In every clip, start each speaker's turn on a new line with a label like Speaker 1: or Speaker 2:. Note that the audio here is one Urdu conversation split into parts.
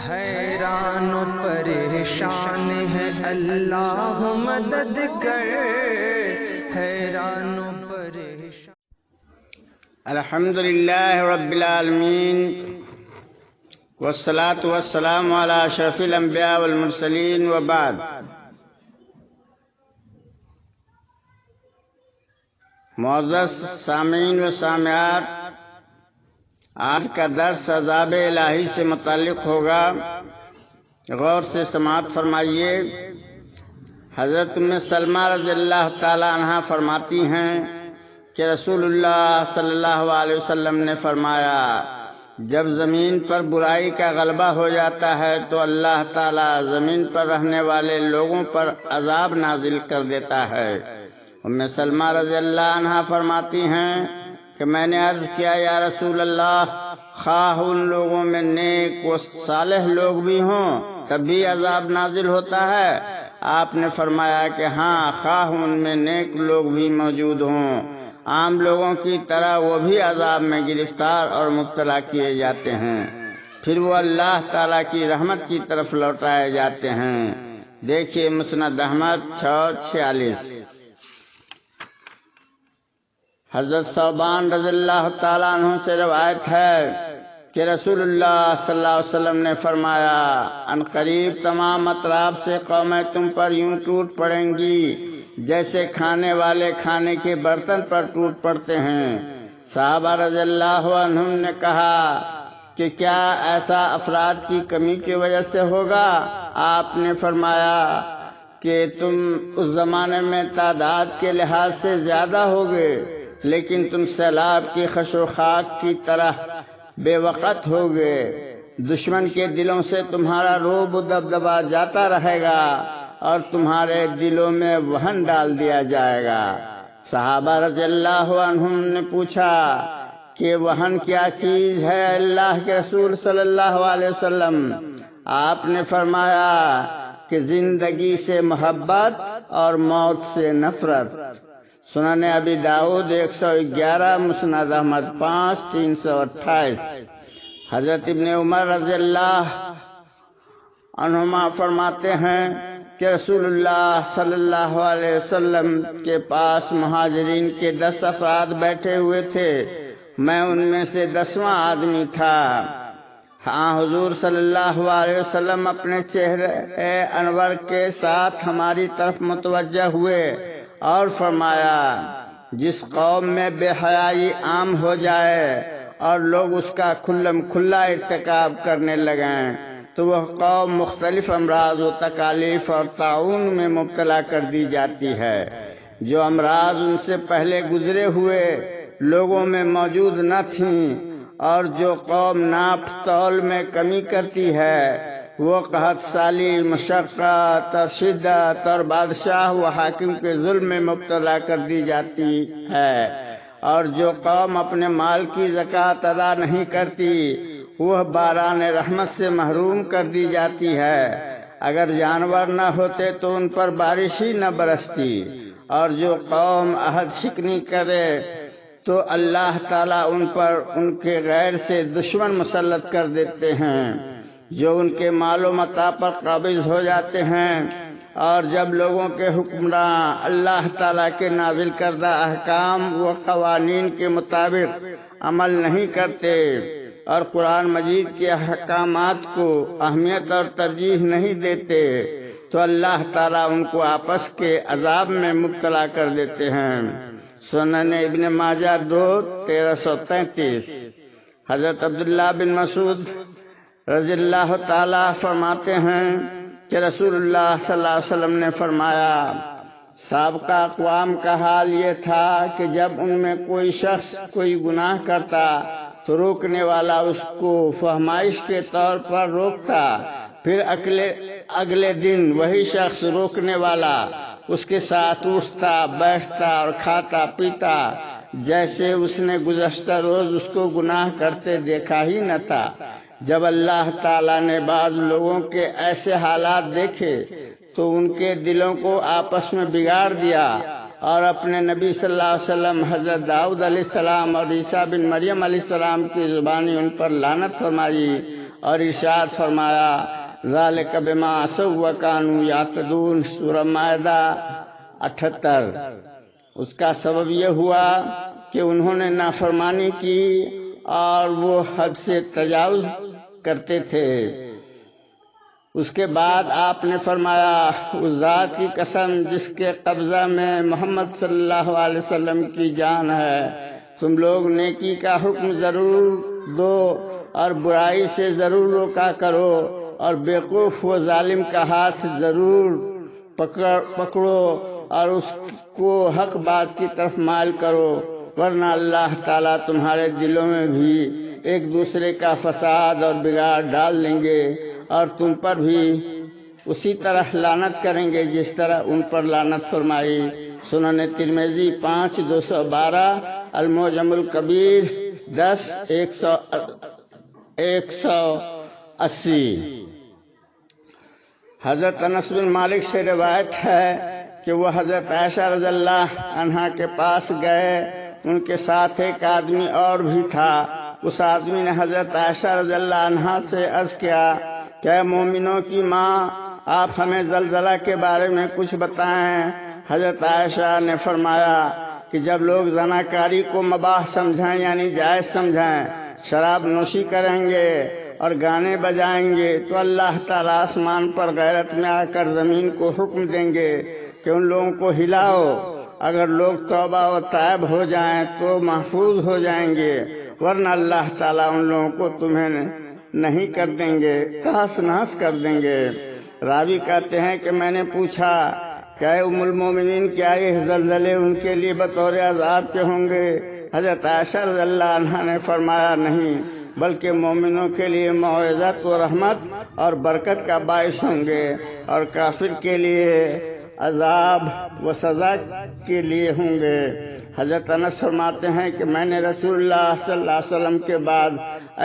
Speaker 1: حیران و پریشان ہے اللہ مدد کر، حیران و پریشان۔
Speaker 2: الحمدللہ رب العالمین والصلاة والسلام علی اشرف الانبیاء والمرسلین وبعد۔ معزز سامعین و سامعات، آج کا درس عذاب الہی سے متعلق ہوگا، غور سے سماعت فرمائیے۔ حضرت ام سلمہ رضی اللہ تعالی عنہا فرماتی ہیں کہ رسول اللہ صلی اللہ علیہ وسلم نے فرمایا، جب زمین پر برائی کا غلبہ ہو جاتا ہے تو اللہ تعالیٰ زمین پر رہنے والے لوگوں پر عذاب نازل کر دیتا ہے۔ ام سلمہ رضی اللہ عنہا فرماتی ہیں کہ میں نے عرض کیا، یا رسول اللہ، خواہ ان لوگوں میں نیک و صالح لوگ بھی ہوں تب بھی عذاب نازل ہوتا ہے؟ آپ نے فرمایا کہ ہاں، خواہ ان میں نیک لوگ بھی موجود ہوں، عام لوگوں کی طرح وہ بھی عذاب میں گرفتار اور مبتلا کیے جاتے ہیں، پھر وہ اللہ تعالیٰ کی رحمت کی طرف لوٹائے جاتے ہیں۔ دیکھیے مسند احمد 646۔ حضرت ثوبان رضی اللہ تعالیٰ عنہ سے روایت ہے کہ رسول اللہ صلی اللہ علیہ وسلم نے فرمایا، ان قریب تمام اطراف سے قومیں تم پر یوں ٹوٹ پڑیں گی جیسے کھانے والے کھانے کے برتن پر ٹوٹ پڑتے ہیں۔ صحابہ رضی اللہ عنہم نے کہا کہ کیا ایسا افراد کی کمی کی وجہ سے ہوگا؟ آپ نے فرمایا کہ تم اس زمانے میں تعداد کے لحاظ سے زیادہ ہوگے، لیکن تم سیلاب کی خش و خاک کی طرح بے وقت ہوگے، دشمن کے دلوں سے تمہارا رعب و دبدبا جاتا رہے گا اور تمہارے دلوں میں وہن ڈال دیا جائے گا۔ صحابہ رضی اللہ عنہم نے پوچھا کہ وہن کیا چیز ہے اللہ کے رسول صلی اللہ علیہ وسلم؟ آپ نے فرمایا کہ زندگی سے محبت اور موت سے نفرت۔ سنن ابی داؤد 111، مسند احمد 5، 328۔ حضرت ابن عمر رضی اللہ عنہما فرماتے ہیں کہ رسول اللہ صلی اللہ علیہ وسلم کے پاس مہاجرین کے 10 افراد بیٹھے ہوئے تھے، میں ان میں سے 10واں آدمی تھا۔ ہاں، حضور صلی اللہ علیہ وسلم اپنے چہرے انور کے ساتھ ہماری طرف متوجہ ہوئے اور فرمایا، جس قوم میں بے حیائی عام ہو جائے اور لوگ اس کا کھلم کھلا ارتکاب کرنے لگیں تو وہ قوم مختلف امراض و تکالیف اور طاعون میں مبتلا کر دی جاتی ہے۔ جو امراض ان سے پہلے گزرے ہوئے لوگوں میں موجود نہ تھیں، اور جو قوم ناپ تول میں کمی کرتی ہے وہ قحط سالی، مشقت اور شدت اور بادشاہ و حاکم کے ظلم میں مبتلا کر دی جاتی ہے، اور جو قوم اپنے مال کی زکوٰۃ ادا نہیں کرتی وہ باران رحمت سے محروم کر دی جاتی ہے۔ اگر جانور نہ ہوتے تو ان پر بارش ہی نہ برستی، اور جو قوم عہد شکنی کرے تو اللہ تعالیٰ ان پر ان کے غیر سے دشمن مسلط کر دیتے ہیں جو ان کے مال و متاع پر قابض ہو جاتے ہیں، اور جب لوگوں کے حکمراں اللہ تعالیٰ کے نازل کردہ احکام و قوانین کے مطابق عمل نہیں کرتے اور قرآن مجید کے احکامات کو اہمیت اور ترجیح نہیں دیتے تو اللہ تعالیٰ ان کو آپس کے عذاب میں مبتلا کر دیتے ہیں۔ سنن ابن ماجہ 2، 1333۔ حضرت عبداللہ بن مسعود رضی اللہ تعالیٰ فرماتے ہیں کہ رسول اللہ صلی اللہ علیہ وسلم نے فرمایا، سابقہ اقوام کا حال یہ تھا کہ جب ان میں کوئی شخص کوئی گناہ کرتا تو روکنے والا اس کو فہمائش کے طور پر روکتا، پھر اگلے دن وہی شخص روکنے والا اس کے ساتھ اٹھتا بیٹھتا اور کھاتا پیتا جیسے اس نے گزشتہ روز اس کو گناہ کرتے دیکھا ہی نہ تھا۔ جب اللہ تعالیٰ نے بعض لوگوں کے ایسے حالات دیکھے تو ان کے دلوں کو آپس میں بگاڑ دیا اور اپنے نبی صلی اللہ علیہ وسلم حضرت داؤد علیہ السلام اور عیسیٰ بن مریم علیہ السلام کی زبانی ان پر لعنت فرمائی اور ارشاد فرمایا ذالک بما عصوا وکانوا یعتدون، سورہ مائدہ 78۔ اس کا سبب یہ ہوا کہ انہوں نے نافرمانی کی اور وہ حد سے تجاوز کرتے تھے۔ اس کے بعد آپ نے فرمایا اس ذات کی قسم جس کے قبضہ میں محمد صلی اللہ علیہ وسلم کی جان ہے، تم لوگ نیکی کا حکم ضرور دو اور برائی سے ضرور روکا کرو، اور بیوقوف و ظالم کا ہاتھ ضرور پکڑو اور اس کو حق بات کی طرف مائل کرو، ورنہ اللہ تعالیٰ تمہارے دلوں میں بھی ایک دوسرے کا فساد اور بگاڑ ڈال دیں گے، اور تم پر بھی اسی طرح لعنت کریں گے جس طرح ان پر لعنت فرمائی۔ سنن ترمذی 5212، المعجم الکبیر 10-180۔ حضرت انس بن مالک سے روایت ہے کہ وہ حضرت عائشہ رضی اللہ عنہا کے پاس گئے، ان کے ساتھ ایک آدمی اور بھی تھا۔ اس آدمی نے حضرت عائشہ رضی اللہ عنہا سے عرض کیا کہ اے مومنوں کی ماں، آپ ہمیں زلزلہ کے بارے میں کچھ بتائیں۔ حضرت عائشہ نے فرمایا کہ جب لوگ زناکاری کو مباح سمجھیں یعنی جائز سمجھیں، شراب نوشی کریں گے اور گانے بجائیں گے، تو اللہ تعالیٰ آسمان پر غیرت میں آ کر زمین کو حکم دیں گے کہ ان لوگوں کو ہلاؤ۔ اگر لوگ توبہ و تائب ہو جائیں تو محفوظ ہو جائیں گے، ورنہ اللہ تعالیٰ ان لوگوں کو تمہیں نہیں کر دیں گے، تحس نحس کر دیں گے۔ راوی کہتے ہیں کہ میں نے پوچھا کہ اے ام المومنین، کیا یہ زلزلے ان کے لیے بطور عذاب کے ہوں گے؟ حضرت عائشہ رضی اللہ عنہا نے فرمایا نہیں، بلکہ مومنوں کے لیے موعظت و رحمت اور برکت کا باعث ہوں گے، اور کافر کے لیے عذاب و سزا کے لیے ہوں گے۔ حضرت انس فرماتے ہیں کہ میں نے رسول اللہ صلی اللہ علیہ وسلم کے بعد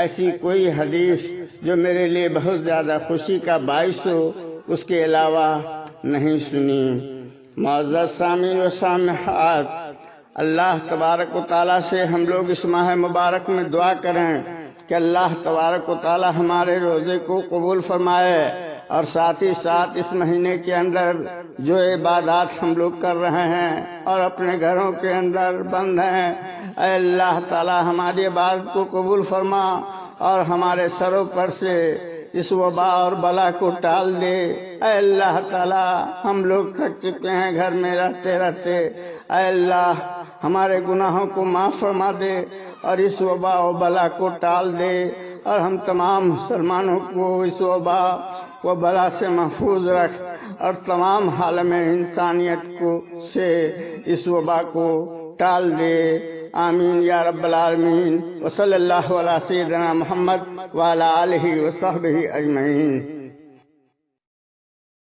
Speaker 2: ایسی کوئی حدیث جو میرے لیے بہت زیادہ خوشی کا باعث ہو اس کے علاوہ نہیں سنی۔ معزز سامعین و سامعات، اللہ تبارک و تعالیٰ سے ہم لوگ اس ماہ مبارک میں دعا کریں کہ اللہ تبارک و تعالیٰ ہمارے روزے کو قبول فرمائے، اور ساتھ ہی ساتھ اس مہینے کے اندر جو عبادات ہم لوگ کر رہے ہیں اور اپنے گھروں کے اندر بند ہیں، اے اللہ تعالیٰ ہماری عبادت کو قبول فرما اور ہمارے سروں پر سے اس وبا اور بلا کو ٹال دے۔ اے اللہ تعالیٰ ہم لوگ تھک چکے ہیں گھر میں رہتے رہتے، اے اللہ ہمارے گناہوں کو معاف فرما دے اور اس وبا و بلا کو ٹال دے، اور ہم تمام مسلمانوں کو اس وبا و بلا سے محفوظ رکھ، اور تمام عالم انسانیت کو سے اس وبا کو ٹال دے۔ آمین یا رب العالمین۔ وصلی اللہ علی سیدنا محمد وعلی آلہ وصحبہ اجمعین۔